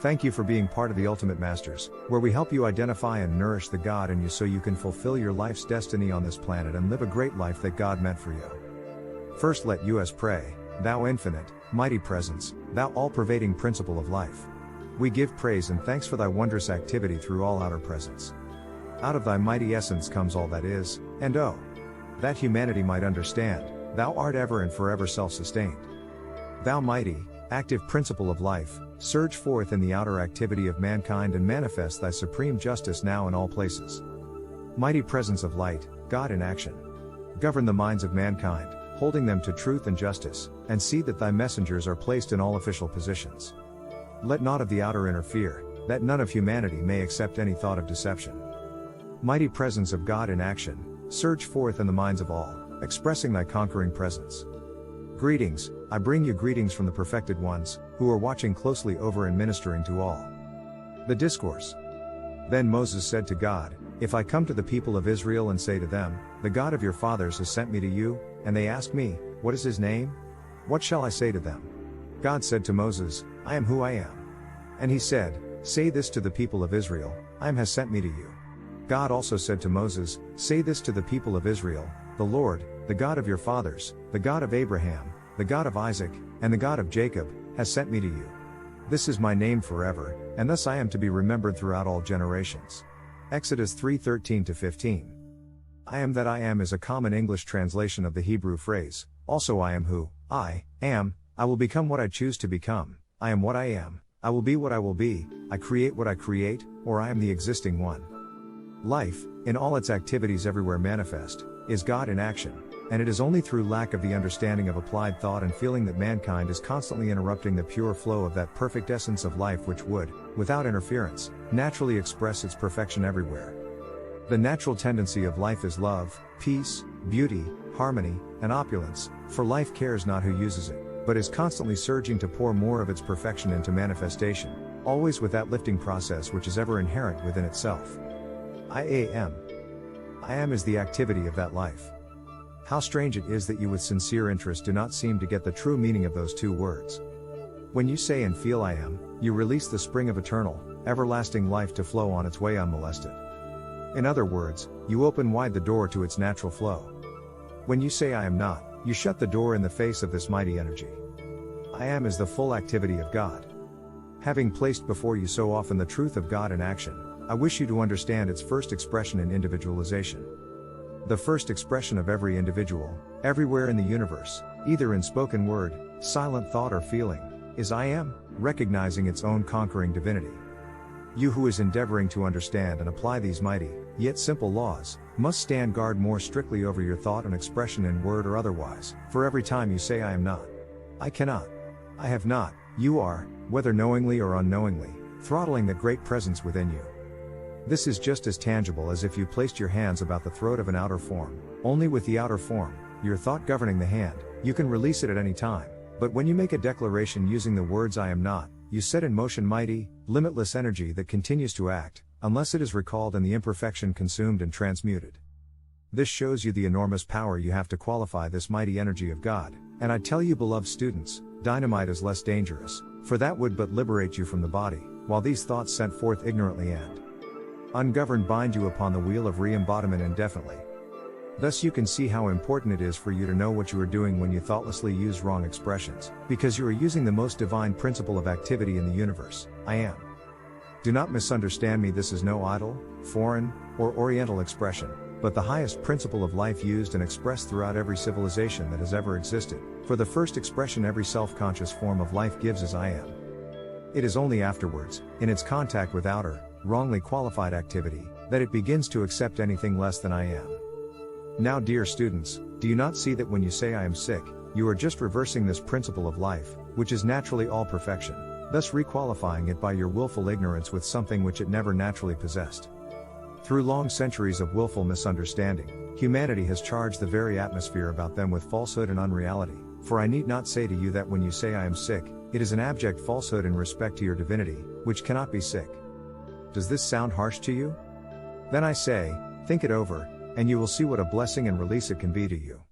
Thank you for being part of the Ultimate Masters, where we help you identify and nourish the God in you so you can fulfill your life's destiny on this planet and live a great life that God meant for you. First, let us pray. Thou infinite, mighty presence, thou all-pervading principle of life. We give praise and thanks for thy wondrous activity through all outer presence. Out of thy mighty essence comes all that is, and oh, that humanity might understand, thou art ever and forever self-sustained. Thou mighty, active principle of life, surge forth in the outer activity of mankind and manifest thy supreme justice now in all places. Mighty presence of light, God in action. Govern the minds of mankind, holding them to truth and justice, and see that thy messengers are placed in all official positions. Let naught of the outer interfere, that none of humanity may accept any thought of deception. Mighty presence of God in action, surge forth in the minds of all, expressing thy conquering presence. Greetings, I bring you greetings from the perfected ones, who are watching closely over and ministering to all. The Discourse. Then Moses said to God, If I come to the people of Israel and say to them, The God of your fathers has sent me to you, and they ask me, What is his name? What shall I say to them? God said to Moses, I am who I am. And he said, Say this to the people of Israel, I am has sent me to you. God also said to Moses, Say this to the people of Israel, The Lord, the God of your fathers, the God of Abraham, the God of Isaac, and the God of Jacob, has sent me to you. This is my name forever, and thus I am to be remembered throughout all generations. Exodus 3:13-15. I am that I am is a common English translation of the Hebrew phrase, also I am who I am, I will become what I choose to become, I am what I am, I will be what I will be, I create what I create, or I am the existing one. Life, in all its activities everywhere manifest, is God in action, and it is only through lack of the understanding of applied thought and feeling that mankind is constantly interrupting the pure flow of that perfect essence of life which would, without interference, naturally express its perfection everywhere. The natural tendency of life is love, peace, beauty, harmony, and opulence, for life cares not who uses it, but is constantly surging to pour more of its perfection into manifestation, always with that lifting process which is ever inherent within itself. IAM. I am is the activity of that life. How strange it is that you with sincere interest do not seem to get the true meaning of those two words. When you say and feel I am, you release the spring of eternal, everlasting life to flow on its way unmolested. In other words, you open wide the door to its natural flow. When you say I am not, you shut the door in the face of this mighty energy. I am is the full activity of God. Having placed before you so often the truth of God in action, I wish you to understand its first expression in individualization. The first expression of every individual, everywhere in the universe, either in spoken word, silent thought or feeling, is I am, recognizing its own conquering divinity. You who is endeavoring to understand and apply these mighty, yet simple laws, must stand guard more strictly over your thought and expression in word or otherwise, for every time you say I am not, I cannot, I have not, you are, whether knowingly or unknowingly, throttling that great presence within you. This is just as tangible as if you placed your hands about the throat of an outer form, only with the outer form, your thought governing the hand, you can release it at any time, but when you make a declaration using the words I am not, you set in motion mighty, limitless energy that continues to act, unless it is recalled and the imperfection consumed and transmuted. This shows you the enormous power you have to qualify this mighty energy of God, and I tell you beloved students, dynamite is less dangerous, for that would but liberate you from the body, while these thoughts sent forth ignorantly and ungoverned bind you upon the wheel of re-embodiment indefinitely. Thus you can see how important it is for you to know what you are doing when you thoughtlessly use wrong expressions, because you are using the most divine principle of activity in the universe, I am. Do not misunderstand me, this is no idle, foreign, or oriental expression, but the highest principle of life used and expressed throughout every civilization that has ever existed, for the first expression every self-conscious form of life gives is I am. It is only afterwards, in its contact with outer, wrongly qualified activity, that it begins to accept anything less than I am. Now dear students, do you not see that when you say I am sick, you are just reversing this principle of life, which is naturally all perfection, thus requalifying it by your willful ignorance with something which it never naturally possessed. Through long centuries of willful misunderstanding, humanity has charged the very atmosphere about them with falsehood and unreality, for I need not say to you that when you say I am sick, it is an abject falsehood in respect to your divinity, which cannot be sick. Does this sound harsh to you? Then I say, think it over, and you will see what a blessing and release it can be to you.